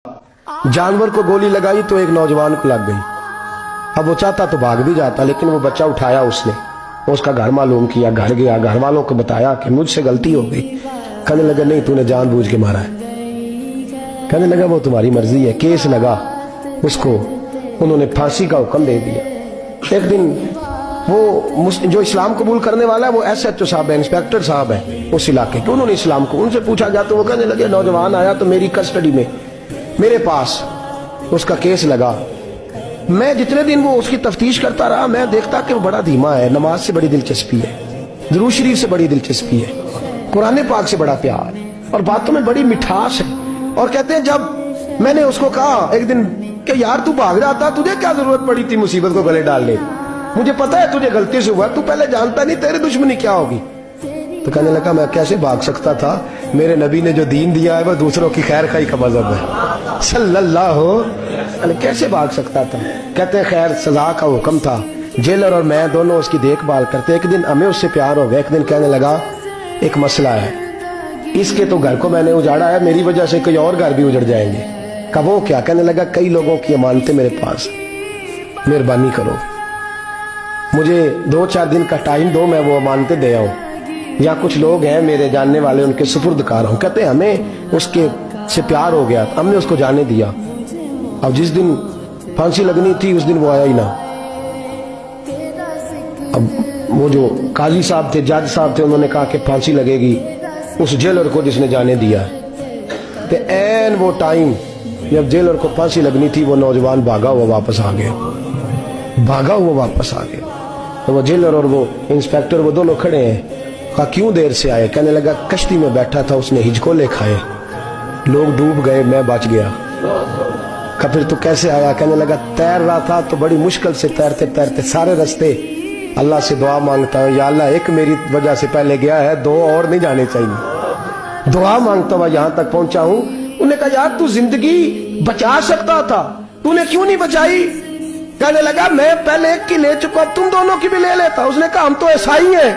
जानवर को गोली लगाई तो एक नौजवान को लग गई। अब वो चाहता तो भाग भी जाता, लेकिन वो बच्चा उठाया उसने, उसका घर मालूम किया, घर गया, घर वालों को बताया कि मुझसे गलती हो गई। कहने लगा नहीं, तूने जानबूझ के मारा है। कहने लगा वो तुम्हारी मर्जी है। केस लगा, उसको उन्होंने फांसी का हुक्म दे दिया। एक दिन वो जो इस्लाम कबूल करने वाला है वो SHO साहब है, इंस्पेक्टर साहब है उस इलाके के, उन्होंने इस्लाम को उनसे पूछा गया तो वो कहने लगे नौजवान आया तो मेरी कस्टडी में मेरे पास उसका केस लगा। मैं जितने दिन वो उसकी तफ्तीश करता रहा मैं देखता कि वो बड़ा धीमा है, नमाज से बड़ी दिलचस्पी है, दुरूद शरीफ से बड़ी दिलचस्पी है, कुरान पाक से बड़ा प्यार और बातों में बड़ी मिठास है। और कहते हैं जब मैंने उसको कहा एक दिन कि यार तू भाग रहा था, तुझे क्या जरूरत पड़ी थी मुसीबत को गले डालने, मुझे पता है तुझे गलती से हुआ, तू पहले जानता नहीं तेरी दुश्मनी क्या होगी। तो कहने लगा मैं कैसे भाग सकता था, मेरे नबी ने जो दीन दिया है वो दूसरों की खैर खाई का मजहब है सल्लल्लाहु अलैहि, कैसे भाग सकता था। कहते हैं खैर सजा का हुक्म था, जेलर और मैं दोनों उसकी देखभाल करते। एक दिन हमें उससे प्यार हो गया। एक दिन कहने लगा एक मसला है, इसके तो घर को मैंने उजाड़ा है, मेरी वजह से कोई और घर भी उजड़ जाएंगे। कहा वो क्या। कहने लगा कई लोगों की अमानतें मेरे पास, मेहरबानी करो मुझे 2-4 दिन का टाइम दो, मैं वो अमानतें दे आऊं, या कुछ लोग हैं मेरे जानने वाले उनके सुपुर्दकार हूं। कहते हैं हमें उसके से प्यार हो गया, हमने उसको जाने दिया। अब जिस दिन फांसी लगनी थी उस दिन वो आया ही ना। अब वो जो काजी साहब थे, जज साहब थे, उन्होंने कहा कि फांसी लगेगी उस जेलर को जिसने जाने दिया। तो ऐन वो टाइम जब जेलर को फांसी लगनी थी वो नौजवान भागा हुआ वापस आ गया, भागा हुआ वापस आ गया। तो वो जेलर और वो इंस्पेक्टर वो दोनों खड़े हैं। कहा क्यों देर से आए। कहने लगा कश्ती में बैठा था, उसने हिचकोले खाए, लोग डूब गए, मैं बच गया। कहा फिर तू कैसे आया। कहने लगा तैर रहा था तो बड़ी मुश्किल से तैरते तैरते सारे रास्ते अल्लाह से दुआ मांगता हूँ, या अल्लाह एक मेरी वजह से पहले गया है, 2 और नहीं जाने चाहिए, दुआ मांगता हुआ यहाँ तक पहुंचा हूँ। उन्होंने कहा यार तू जिंदगी बचा सकता था, तूने क्यों नहीं बचाई। कहने लगा मैं पहले एक की ले चुका, तुम दोनों की भी ले लेता। उसने कहा हम तो ईसाई हैं,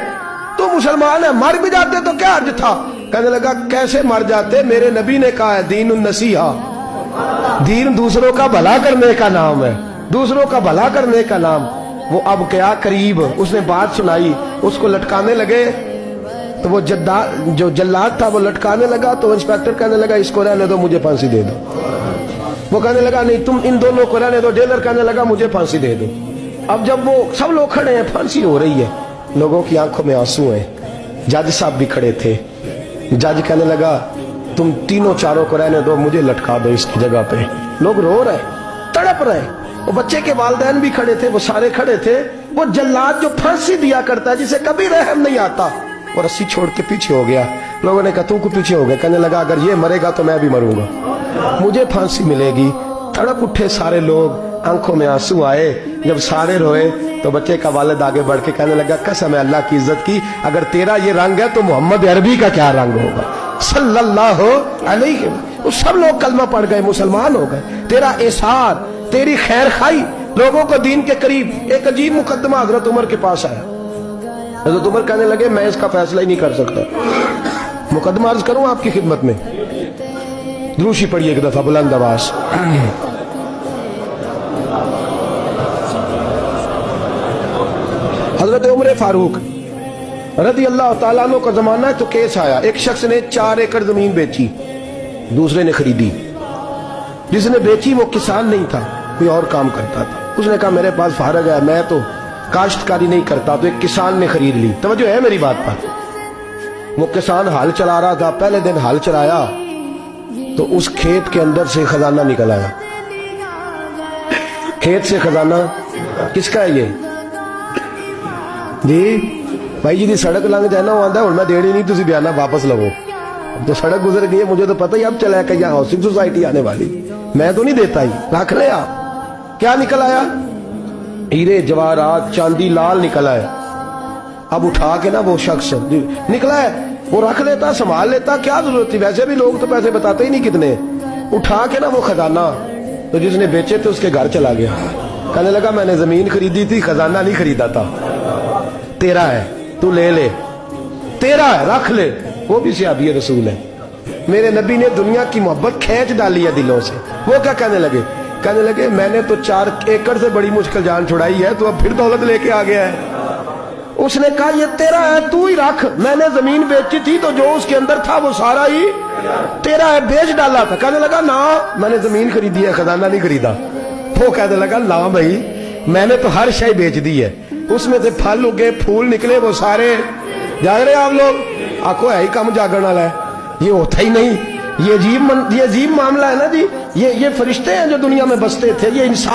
तो मुसलमान है, मर भी जाते तो क्या अर्ज था। कहने लगा कैसे मर जाते, मेरे नबी ने कहा है दीन नसीहा, दीन दूसरों का भला करने का नाम है, दूसरों का भला करने का नाम। वो अब क्या करीब उसने बात सुनाई, उसको लटकाने लगे तो वो जो जल्लाद था वो लटकाने लगा। तो इंस्पेक्टर कहने लगा इसको रहने दो, मुझे फांसी दे दो। वो कहने लगा नहीं तुम इन दोनों को रहने दो। जेलर कहने लगा मुझे फांसी दे दो। अब जब वो सब लोग खड़े हैं, फांसी हो रही है, लोगों की आंखों में आंसू हैं, जज साहब भी खड़े थे। जज कहने लगा तुम तीनों चारों को रहने दो, मुझे लटका दो इसकी जगह पे। लोग रो रहे, तड़प रहे, वो बच्चे के वालिदैन भी खड़े थे, वो सारे खड़े थे। वो जल्लाद जो फांसी दिया करता है जिसे कभी रहम नहीं आता, वो रस्सी छोड़ के पीछे हो गया। लोगों ने कहा तू को पीछे हो गया। कहने लगा अगर ये मरेगा तो मैं भी मरूंगा, मुझे फांसी मिलेगी। तड़प उठे सारे लोग, आंखों में आंसू आए। जब सारे रोए तो बच्चे का वालिद आगे बढ़ के कहने लगा कसम है अल्लाह की इज्जत की, अगर तेरा ये रंग है तो मोहम्मद अरबी का क्या रंग होगा सल्लल्लाहु अलैहि। वो सब लोग कलमा पढ़ गए, मुसलमान हो गए। तेरा एसार, तेरी खैर खाई लोगों को दीन के करीब। एक अजीब मुकदमा हजरत उमर के पास आया। हजरत उमर कहने लगे मैं इसका फैसला ही नहीं कर सकता, मुकदमा अर्ज करूं आपकी खिदमत में। द्रूशी पढ़िए एक दफा बुलंद आवाज। हजरत उमर फारूक रज़ी अल्लाह ताला अन्हु का जमाना है तो केस आया। एक शख्स ने 4 एकड़ जमीन बेची, दूसरे ने खरीदी। जिसने बेची वो किसान नहीं था, कोई और काम करता था। उसने कहा मेरे पास फारग है, मैं तो काश्तकारी नहीं करता, तो एक किसान ने खरीद ली। तवज्जो है मेरी बात पर। वो किसान हल चला रहा था, पहले दिन हल चलाया तो उस खेत के अंदर से खजाना निकल आया। खेत से खजाना किसका है ये जी भाई जी दी सड़क लंघ जाए ना, वो आंदा हुण मैं देनी नहीं, तुसी बयाना वापस लवो। तो सड़क गुजर गई है, मुझे तो पता ही अब चला कि यहाँ हाउसिंग सोसाइटी आने वाली, मैं तो नहीं देता ही, रख ले आप। क्या निकल आया, हीरे जवाहरात चांदी लाल निकल आया। अब उठा के ना वो शख्स निकला है वो रख लेता, संभाल लेता, क्या जरूरत थी, वैसे भी लोग तो पैसे बताते ही नहीं कितने। उठा के ना वो खजाना तो जिसने बेचे थे उसके घर चला गया। कहने लगा मैंने जमीन खरीदी थी, खजाना नहीं खरीदा था, तेरा है, तू ले ले, तेरा है, रख ले। वो भी सहाबी रसूल है। میرے نبی نے دنیا کی محبت کھینچ ڈالی ہے دلوں سے. وہ کیا کہنے لگے میں نے تو 4 ایکڑ سے بڑی مشکل جان چھڑائی ہے, تو اب پھر دولت لے کے آ گیا ہے. اس نے کہا یہ تیرا ہے, تو ہی رکھ, میں نے زمین بیچی تھی تو جو اس کے اندر تھا وہ سارا ہی تیرا ہے, بیچ ڈالا تھا. کہنے لگا نا میں نے زمین خریدی ہے, خزانہ نہیں خریدا. وہ کہنے لگا لا بھائی میں نے تو ہر شے بیچ دی ہے, اس میں سے پھل اگے پھول نکلے وہ سارے. جاگ رہے آپ لوگ؟ آنکھوں ہے ہی کم جاگن والا ہے, یہ ہوتا ہی نہیں. یہ عجیب معاملہ ہے نا جی. یہ فرشتے ہیں جو دنیا میں بستے تھے, یہ انسان